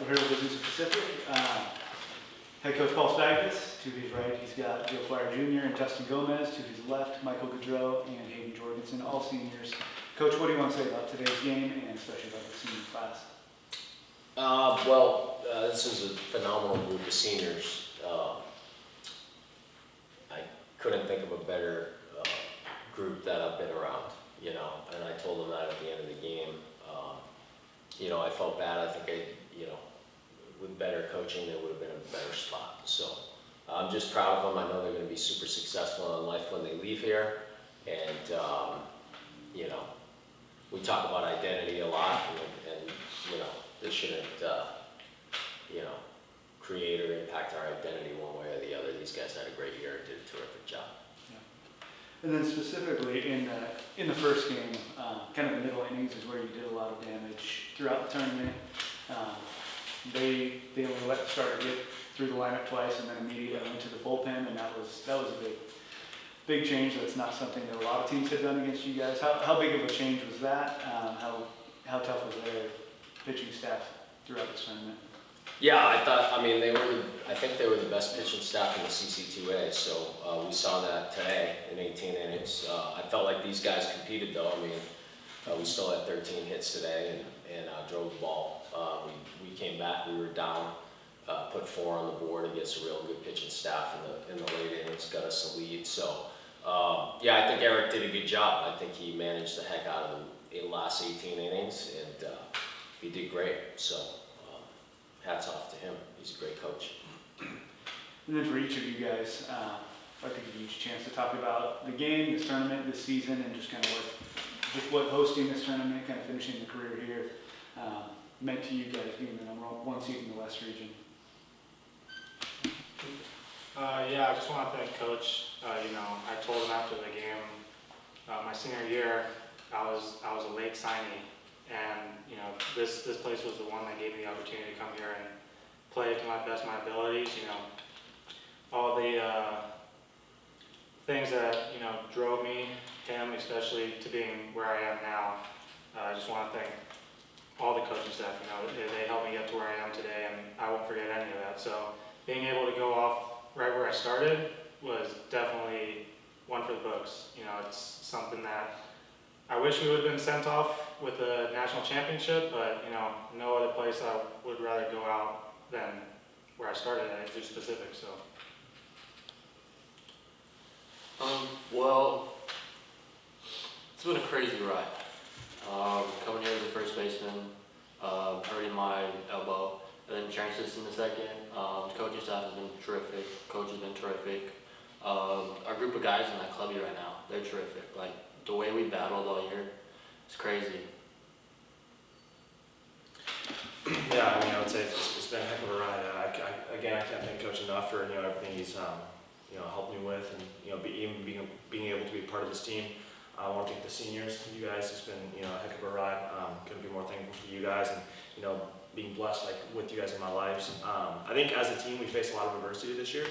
we're here with Azusa Pacific. Head coach Paul Svagdis, to his right, he's got Quire Jr. and Justin Gomez. To his left, Mychael Goudreau and Hayden Jorgenson, all seniors. Coach, what do you want to say about today's game and especially about the senior class? This is a phenomenal group of seniors. I couldn't think of a better group that I've been around, you know, and I told them that at the end of the game. I felt bad. I think with better coaching, they would have been in a better spot. So I'm just proud of them. I know they're going to be super successful in life when they leave here. And, we talk about identity a lot, and they shouldn't, create or impact our identity one way or the other. These guys had a great year and did a terrific job. Yeah. And then specifically in the first game, kind of the middle innings is where you did a lot of damage throughout the tournament. They only let the starter get through the lineup twice and then immediately went to the bullpen, and that was a big change. That's not something that a lot of teams have done against you guys. How big of a change was that? How tough was their pitching staff throughout this tournament? Yeah, I think they were the best pitching staff in the CC2A, so we saw that today in 18 innings. I felt like these guys competed though. We still had 13 hits today and drove the ball. We came back, we were down, put 4 on the board against a real good pitching staff in the late innings, got us a lead. So I think Eric did a good job. I think he managed the heck out of the last 18 innings, and he did great. So hats off to him. He's a great coach. And then for each of you guys, I'd like to give you each a chance to talk about the game, this tournament, this season, and just kind of what hosting this tournament, kind of finishing the career here, meant to you guys being the number 1 seed in the West region. I just want to thank Coach. I told him after the game, my senior year, I was a late signee, and this place was the one that gave me the opportunity to come here and play to my best of my abilities. All the things that drove me, him especially, to being where I am now. I just want to thank all the coaching staff. They helped me get to where I am today, and I won't forget any of that. So being able to go off right where I started was definitely one for the books. It's something that I wish we would have been sent off with a national championship, but no other place I would rather go out than where I started at Azusa Pacific. So. It's been a crazy ride. Coming here as a first baseman, hurting my elbow, and then transferred in the second. Coaching staff has been terrific. Coach has been terrific. Our group of guys in that club here right now, they're terrific. Like the way we battled all year, it's crazy. Yeah, I would say it's been a heck of a ride. I can't thank Coach enough for everything he's helped me with, and being able to be part of this team. I want to thank the seniors, you guys. It's been a heck of a ride. Couldn't be more thankful for you guys, and being blessed with you guys in my lives. I think as a team we faced a lot of adversity this year.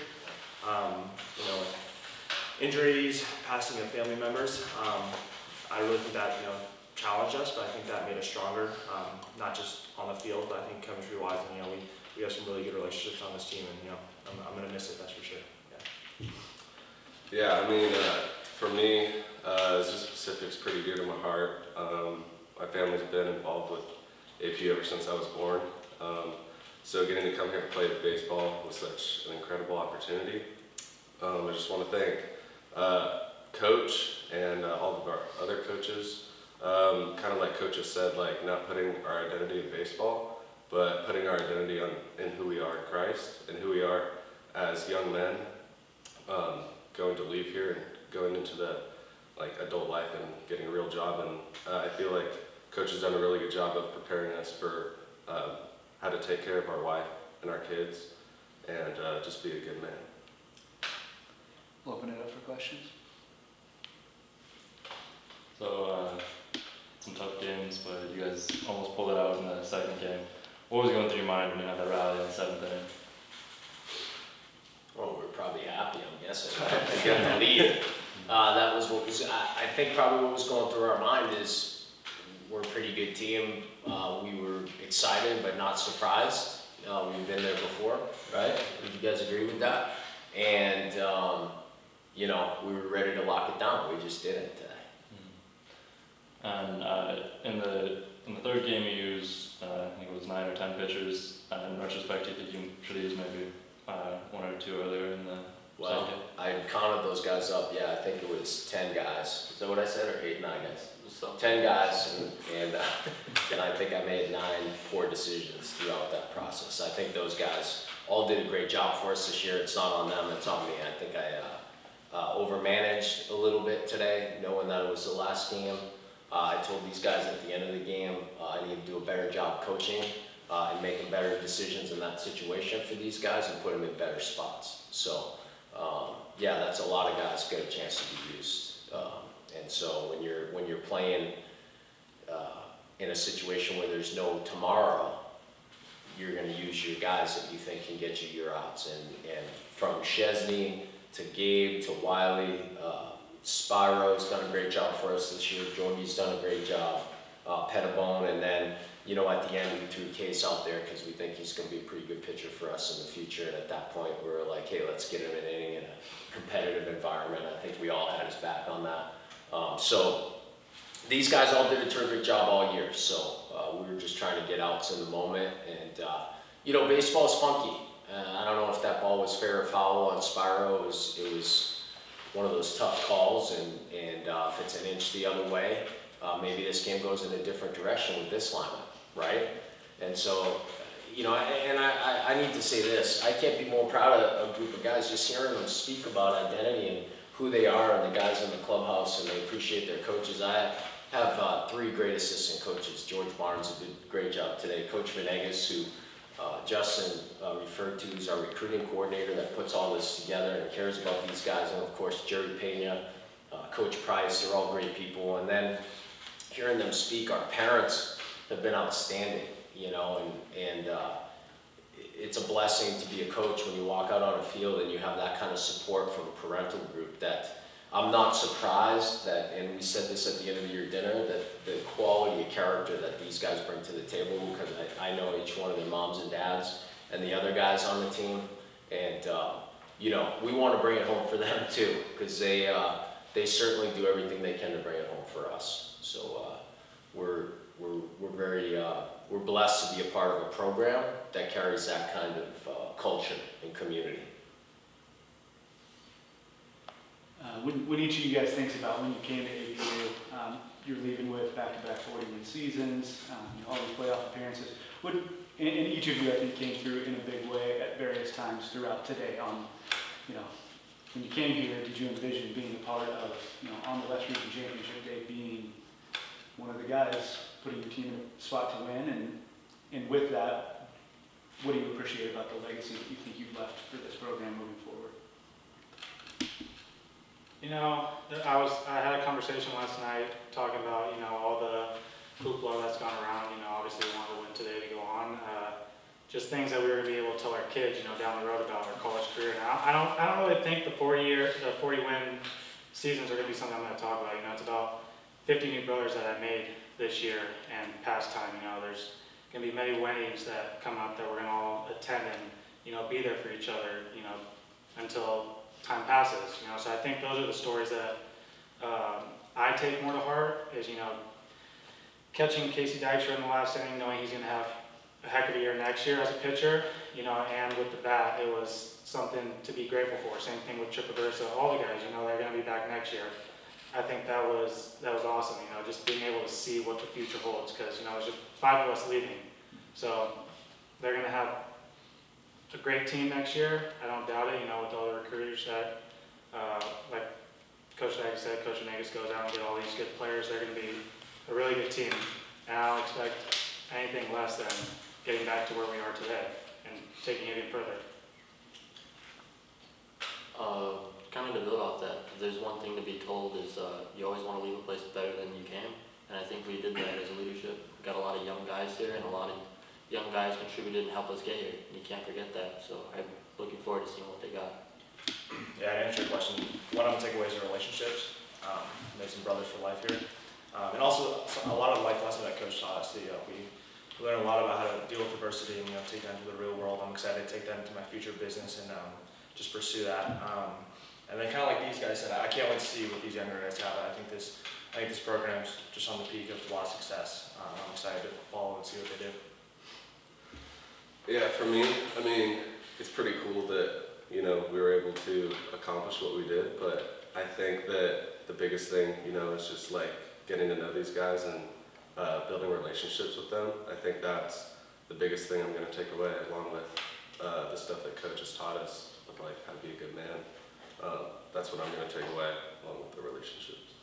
Injuries, passing of family members. I really think that challenged us, but I think that made us stronger. Not just on the field, but I think chemistry-wise, and we have some really good relationships on this team, and I'm going to miss it. That's for sure. Yeah, for me, Azusa Pacific's pretty dear to my heart. My family's been involved with APU ever since I was born. So getting to come here to play baseball was such an incredible opportunity. I just want to thank Coach and all of our other coaches. Kind of like Coach has said, like not putting our identity in baseball, but putting our identity in who we are in Christ and who we are as young men. Going to leave here and going into the adult life and getting a real job, and I feel like Coach has done a really good job of preparing us for how to take care of our wife and our kids and just be a good man. We'll open it up for questions. So some tough games, but you guys almost pulled it out in the second game. What was going through your mind when you had that rally in the 7th inning? Well, we were probably happy, I'm guessing, to get the lead. That was what was, I think probably what was going through our mind is we're a pretty good team. We were excited but not surprised. We've been there before, right? Would you guys agree with that? And, you know, we were ready to lock it down. We just didn't today. And in the third game, you used I think it was 9 or 10 pitchers. In retrospect, you think you should have used maybe 1 or 2 earlier in the Well, second? I counted those guys up. Yeah, I think it was 10 guys. Is that what I said, or 8, 9 guys? So 10 guys, and I think I made 9 poor decisions throughout that process. I think those guys all did a great job for us this year. It's not on them, it's on me. I think I overmanaged a little bit today, knowing that it was the last game. I told these guys at the end of the game I need to do a better job coaching and making better decisions in that situation for these guys and put them in better spots. So, yeah, that's a lot of guys get a chance to be used. And so when you're playing in a situation where there's no tomorrow, you're going to use your guys that you think can get you your outs. And from Chesney to Gabe to Wiley, Spiro's done a great job for us this year. Jordy's done a great job. Pettibone, and then, you know, at the end we threw Case out there because we think he's going to be a pretty good pitcher for us in the future. And at that point we were like, hey, let's get him an inning in a competitive environment. I think we all had his back on that. So these guys all did a terrific job all year. So we were just trying to get outs in the moment. And, you know, baseball's funky. I don't know if that ball was fair or foul on Spiro. It was one of those tough calls. And if it's an inch the other way, maybe this game goes in a different direction with this lineup, right? And so, you know, and I need to say this. I can't be more proud of a group of guys. Just hearing them speak about identity and who they are and the guys in the clubhouse, and they appreciate their coaches. I have 3 great assistant coaches. George Barnes did a great job today. Coach Venegas, who Justin referred to, is our recruiting coordinator that puts all this together and cares about these guys. And of course, Jerry Pena, Coach Price, they're all great people. And then hearing them speak, our parents have been outstanding, you know, and it's a blessing to be a coach when you walk out on a field and you have that kind of support from a parental group. That I'm not surprised that, and we said this at the end of your dinner, that the quality of character that these guys bring to the table, because I know each one of their moms and dads and the other guys on the team, and you know, we want to bring it home for them too, because they certainly do everything they can to bring it home for us. So we're blessed to be a part of a program that carries that kind of culture and community. When each of you guys thinks about when you came to ABU, you're leaving with back-to-back 40-win seasons, you know, all these playoff appearances. And each of you, I think, came through in a big way at various times throughout today. You know, when you came here, did you envision being a part of, you know, on the West Region Championship Day, being one of the guys putting your team in a spot to win? And with that, what do you appreciate about the legacy that you think you've left for this program moving forward? You know, I had a conversation last night talking about, you know, all the hoopla that's gone around. You know, obviously we wanted to win today to go on. Just things that we were going to be able to tell our kids, you know, down the road about our college career. Now, I don't really think the 40-win seasons are going to be something I'm going to talk about. You know, it's about 50 new brothers that I made this year and past time. You know, there's going to be many weddings that come up that we're going to all attend and, you know, be there for each other, you know, until time passes, you know. So I think those are the stories that I take more to heart, is, you know, catching Casey Dykstra in the last inning, knowing he's going to have a heck of a year next year as a pitcher, you know, and with the bat, it was something to be grateful for. Same thing with Chip Aversa, all the guys, you know, they're going to be back next year. I think that was awesome, you know, just being able to see what the future holds, because, you know, there's just 5 of us leaving. So they're going to have a great team next year. I don't doubt it, you know, with all the recruiters that, like Coach Svagdis said, Coach Venegas goes out and get all these good players. They're going to be a really good team. And I don't expect anything less than getting back to where we are today and taking it even further. Kind of to build off that, if there's one thing to be told is you always want to leave a place better than you came. And I think we did that as a leadership. We got a lot of young guys here, and a lot of young guys contributed and helped us get here. And you can't forget that. So I'm looking forward to seeing what they got. Yeah, to answer your question, one of the takeaways are relationships. Made some brothers for life here. And also a lot of life lessons that Coach taught us. We we learn a lot about how to deal with adversity and take that into the real world. I'm excited to take that into my future business and just pursue that. And then kind of like these guys said, I can't wait to see what these younger guys have. I think this program's just on the peak of a lot of success. I'm excited to follow and see what they do. Yeah, for me, I mean, it's pretty cool that, we were able to accomplish what we did, but I think that the biggest thing, is just like getting to know these guys and building relationships with them. I think that's the biggest thing I'm going to take away, along with the stuff that Coach has taught us, with like how to be a good man. That's what I'm going to take away, along with the relationships.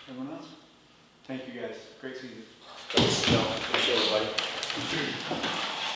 Everyone else? Thank you guys. Great season. Thanks, Joe. Appreciate it, buddy.